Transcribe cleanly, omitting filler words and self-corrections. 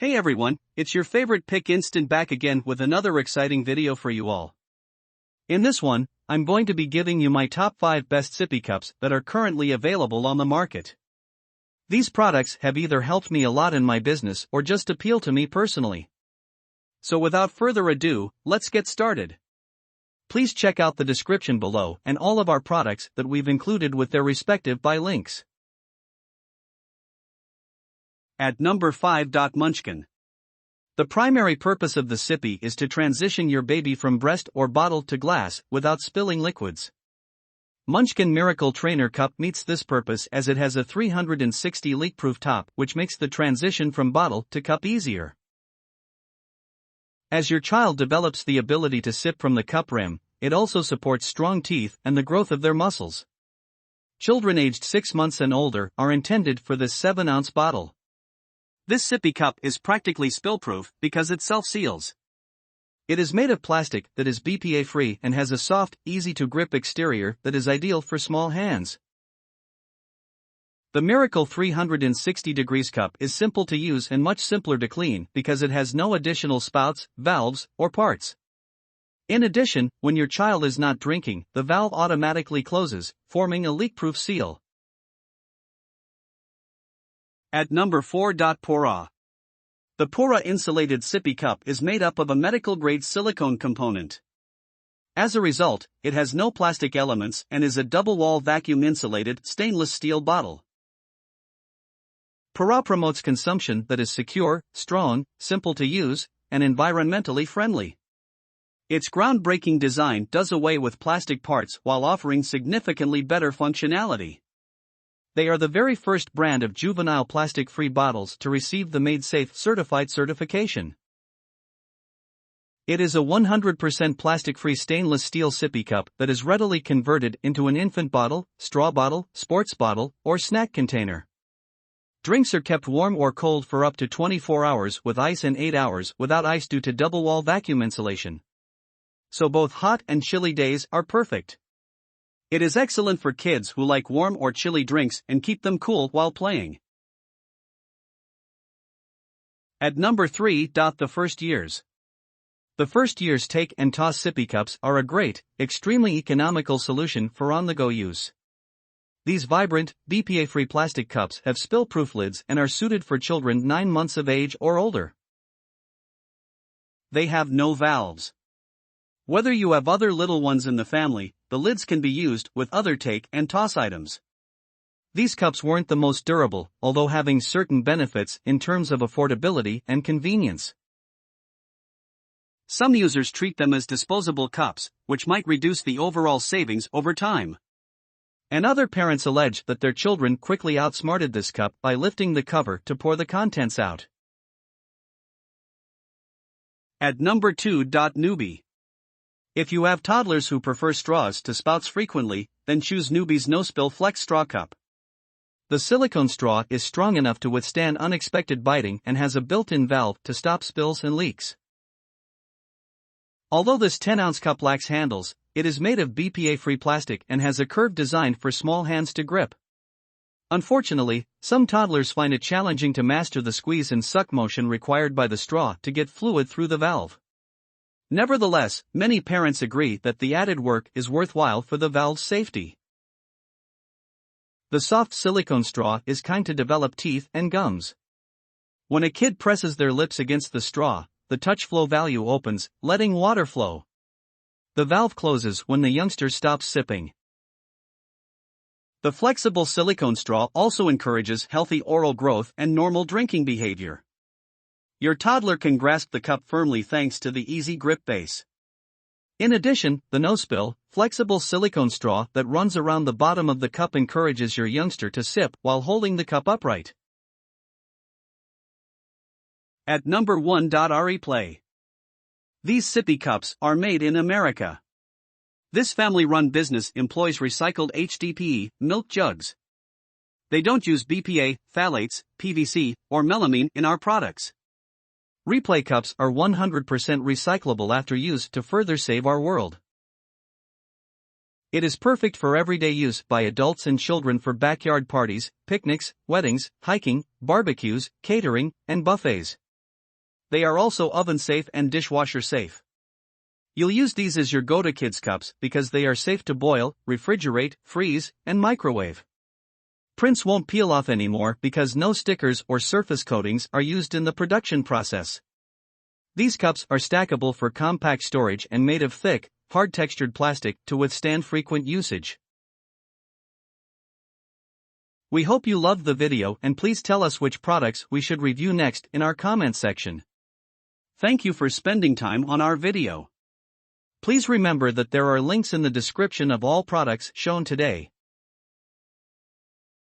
Hey everyone, it's your favorite pick instant back again with another exciting video for you all. In this one, I'm going to be giving you my top 5 best sippy cups that are currently available on the market. These products have either helped me a lot in my business or just appeal to me personally. So without further ado, let's get started. Please check out the description below and all of our products that we've included with their respective buy links. At number 5. Munchkin. The primary purpose of the Sippy is to transition your baby from breast or bottle to glass without spilling liquids. Munchkin Miracle Trainer Cup meets this purpose as it has a 360 leak-proof top, which makes the transition from bottle to cup easier. As your child develops the ability to sip from the cup rim, it also supports strong teeth and the growth of their muscles. Children aged 6 months and older are intended for this 7-ounce bottle. This sippy cup is practically spill-proof because it self-seals. It is made of plastic that is BPA-free and has a soft, easy-to-grip exterior that is ideal for small hands. The Miracle 360 degrees cup is simple to use and much simpler to clean because it has no additional spouts, valves, or parts. In addition, when your child is not drinking, the valve automatically closes, forming a leak-proof seal. At number 4. Pura. The Pura insulated sippy cup is made up of a medical-grade silicone component. As a result, it has no plastic elements and is a double-wall vacuum-insulated stainless steel bottle. Pura promotes consumption that is secure, strong, simple to use, and environmentally friendly. Its groundbreaking design does away with plastic parts while offering significantly better functionality. They are the very first brand of juvenile plastic-free bottles to receive the Made Safe certified certification. It is a 100% plastic-free stainless steel sippy cup that is readily converted into an infant bottle, straw bottle, sports bottle, or snack container. Drinks are kept warm or cold for up to 24 hours with ice and 8 hours without ice due to double-wall vacuum insulation. So both hot and chilly days are perfect. It is excellent for kids who like warm or chilly drinks and keep them cool while playing. At number 3. The First Years. The First Years take and toss sippy cups are a great, extremely economical solution for on-the-go use. These vibrant, BPA-free plastic cups have spill-proof lids and are suited for children 9 months of age or older. They have no valves. Whether you have other little ones in the family, the lids can be used with other take and toss items. These cups weren't the most durable, although having certain benefits in terms of affordability and convenience. Some users treat them as disposable cups, which might reduce the overall savings over time. And other parents allege that their children quickly outsmarted this cup by lifting the cover to pour the contents out. At number 2. Nuby. If you have toddlers who prefer straws to spouts frequently, then choose Nuby's No-Spill Flex Straw Cup. The silicone straw is strong enough to withstand unexpected biting and has a built-in valve to stop spills and leaks. Although this 10-ounce cup lacks handles, it is made of BPA-free plastic and has a curved design for small hands to grip. Unfortunately, some toddlers find it challenging to master the squeeze and suck motion required by the straw to get fluid through the valve. Nevertheless, many parents agree that the added work is worthwhile for the valve's safety. The soft silicone straw is kind to develop teeth and gums. When a kid presses their lips against the straw, the touch flow valve opens, letting water flow. The valve closes when the youngster stops sipping. The flexible silicone straw also encourages healthy oral growth and normal drinking behavior. Your toddler can grasp the cup firmly thanks to the easy grip base. In addition, the no-spill, flexible silicone straw that runs around the bottom of the cup encourages your youngster to sip while holding the cup upright. At number 1. Replay. These sippy cups are made in America. This family-run business employs recycled HDPE milk jugs. They don't use BPA, phthalates, PVC, or melamine in our products. Replay cups are 100% recyclable after use to further save our world. It is perfect for everyday use by adults and children for backyard parties, picnics, weddings, hiking, barbecues, catering, and buffets. They are also oven safe and dishwasher safe. You'll use these as your go-to kids cups because they are safe to boil, refrigerate, freeze, and microwave. Prints won't peel off anymore because no stickers or surface coatings are used in the production process. These cups are stackable for compact storage and made of thick, hard-textured plastic to withstand frequent usage. We hope you loved the video and please tell us which products we should review next in our comments section. Thank you for spending time on our video. Please remember that there are links in the description of all products shown today.